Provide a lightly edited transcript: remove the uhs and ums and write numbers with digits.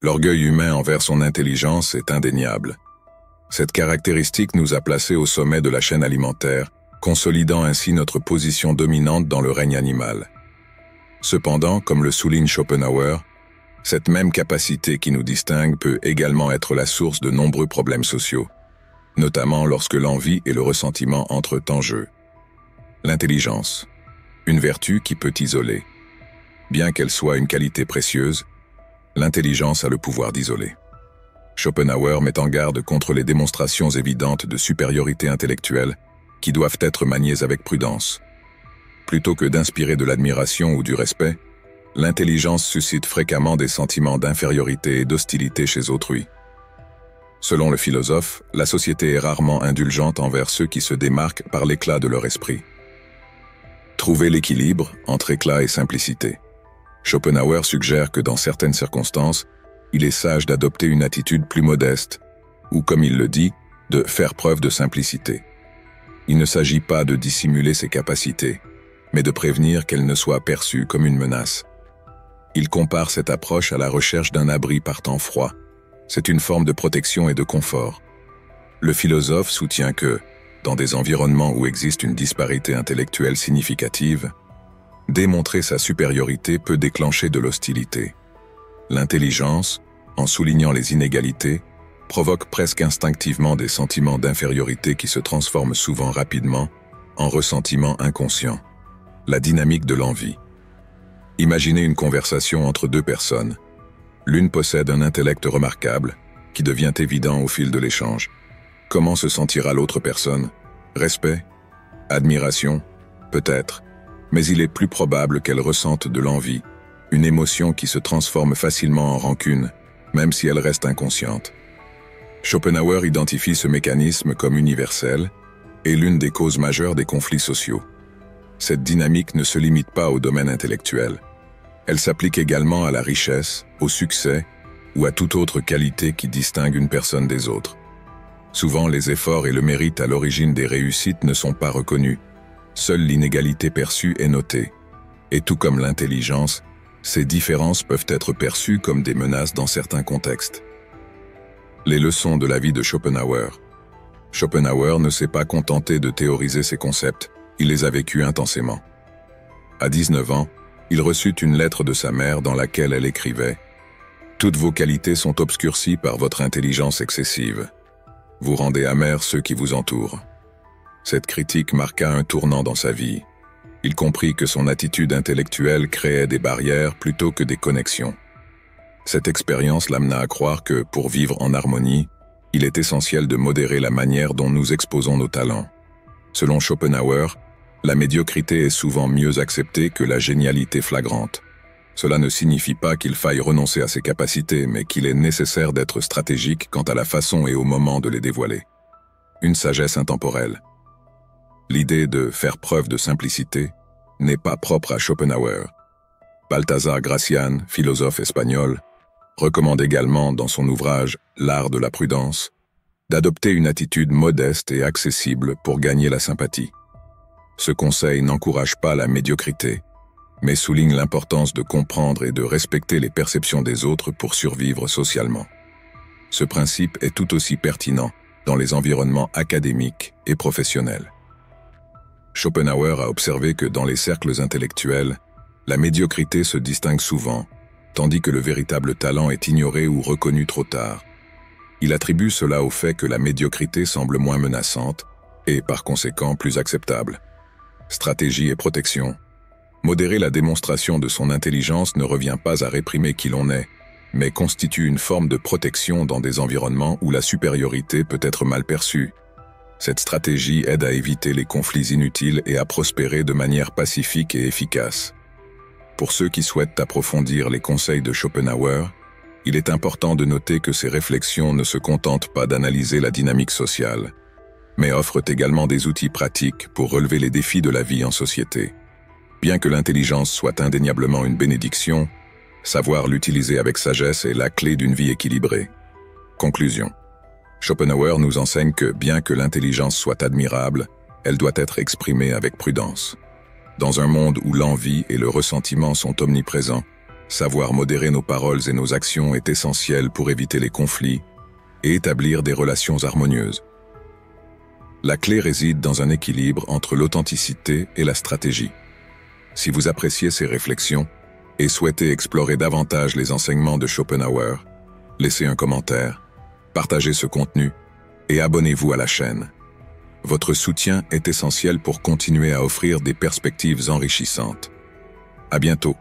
L'orgueil humain envers son intelligence est indéniable. Cette caractéristique nous a placés au sommet de la chaîne alimentaire, consolidant ainsi notre position dominante dans le règne animal. Cependant, comme le souligne Schopenhauer, cette même capacité qui nous distingue peut également être la source de nombreux problèmes sociaux, notamment lorsque l'envie et le ressentiment entrent en jeu. L'intelligence, une vertu qui peut isoler. Bien qu'elle soit une qualité précieuse, l'intelligence a le pouvoir d'isoler. Schopenhauer met en garde contre les démonstrations évidentes de supériorité intellectuelle qui doivent être maniées avec prudence. Plutôt que d'inspirer de l'admiration ou du respect, l'intelligence suscite fréquemment des sentiments d'infériorité et d'hostilité chez autrui. Selon le philosophe, la société est rarement indulgente envers ceux qui se démarquent par l'éclat de leur esprit. Trouver l'équilibre entre éclat et simplicité. Schopenhauer suggère que dans certaines circonstances, il est sage d'adopter une attitude plus modeste, ou comme il le dit, de faire preuve de simplicité. Il ne s'agit pas de dissimuler ses capacités, mais de prévenir qu'elles ne soient perçues comme une menace. Il compare cette approche à la recherche d'un abri par temps froid. C'est une forme de protection et de confort. Le philosophe soutient que, dans des environnements où existe une disparité intellectuelle significative, démontrer sa supériorité peut déclencher de l'hostilité. L'intelligence, en soulignant les inégalités, provoque presque instinctivement des sentiments d'infériorité qui se transforment souvent rapidement en ressentiments inconscients. La dynamique de l'envie. Imaginez une conversation entre deux personnes. L'une possède un intellect remarquable, qui devient évident au fil de l'échange. Comment se sentira l'autre personne? Respect? Admiration? Peut-être. Mais il est plus probable qu'elle ressente de l'envie, une émotion qui se transforme facilement en rancune, même si elle reste inconsciente. Schopenhauer identifie ce mécanisme comme universel et l'une des causes majeures des conflits sociaux. Cette dynamique ne se limite pas au domaine intellectuel. Elle s'applique également à la richesse, au succès ou à toute autre qualité qui distingue une personne des autres. Souvent, les efforts et le mérite à l'origine des réussites ne sont pas reconnus. Seule l'inégalité perçue est notée. Et tout comme l'intelligence, ces différences peuvent être perçues comme des menaces dans certains contextes. Les leçons de la vie de Schopenhauer. Schopenhauer ne s'est pas contenté de théoriser ces concepts, il les a vécus intensément. À 19 ans, il reçut une lettre de sa mère dans laquelle elle écrivait « Toutes vos qualités sont obscurcies par votre intelligence excessive. Vous rendez amers ceux qui vous entourent. » Cette critique marqua un tournant dans sa vie. Il comprit que son attitude intellectuelle créait des barrières plutôt que des connexions. Cette expérience l'amena à croire que, pour vivre en harmonie, il est essentiel de modérer la manière dont nous exposons nos talents. Selon Schopenhauer, la médiocrité est souvent mieux acceptée que la génialité flagrante. Cela ne signifie pas qu'il faille renoncer à ses capacités, mais qu'il est nécessaire d'être stratégique quant à la façon et au moment de les dévoiler. Une sagesse intemporelle. L'idée de faire preuve de simplicité n'est pas propre à Schopenhauer. Balthazar Gracian, philosophe espagnol, recommande également dans son ouvrage « L'art de la prudence » d'adopter une attitude modeste et accessible pour gagner la sympathie. Ce conseil n'encourage pas la médiocrité, mais souligne l'importance de comprendre et de respecter les perceptions des autres pour survivre socialement. Ce principe est tout aussi pertinent dans les environnements académiques et professionnels. Schopenhauer a observé que dans les cercles intellectuels, la médiocrité se distingue souvent, tandis que le véritable talent est ignoré ou reconnu trop tard. Il attribue cela au fait que la médiocrité semble moins menaçante et, par conséquent, plus acceptable. Stratégie et protection. Modérer la démonstration de son intelligence ne revient pas à réprimer qui l'on est, mais constitue une forme de protection dans des environnements où la supériorité peut être mal perçue. Cette stratégie aide à éviter les conflits inutiles et à prospérer de manière pacifique et efficace. Pour ceux qui souhaitent approfondir les conseils de Schopenhauer, il est important de noter que ces réflexions ne se contentent pas d'analyser la dynamique sociale, mais offrent également des outils pratiques pour relever les défis de la vie en société. Bien que l'intelligence soit indéniablement une bénédiction, savoir l'utiliser avec sagesse est la clé d'une vie équilibrée. Conclusion. Schopenhauer nous enseigne que, bien que l'intelligence soit admirable, elle doit être exprimée avec prudence. Dans un monde où l'envie et le ressentiment sont omniprésents, Savoir modérer nos paroles et nos actions est essentiel pour éviter les conflits et établir des relations harmonieuses. La clé réside dans un équilibre entre l'authenticité et la stratégie. Si vous appréciez ces réflexions et souhaitez explorer davantage les enseignements de Schopenhauer, laissez un commentaire, partagez ce contenu et abonnez-vous à la chaîne. Votre soutien est essentiel pour continuer à offrir des perspectives enrichissantes. À bientôt.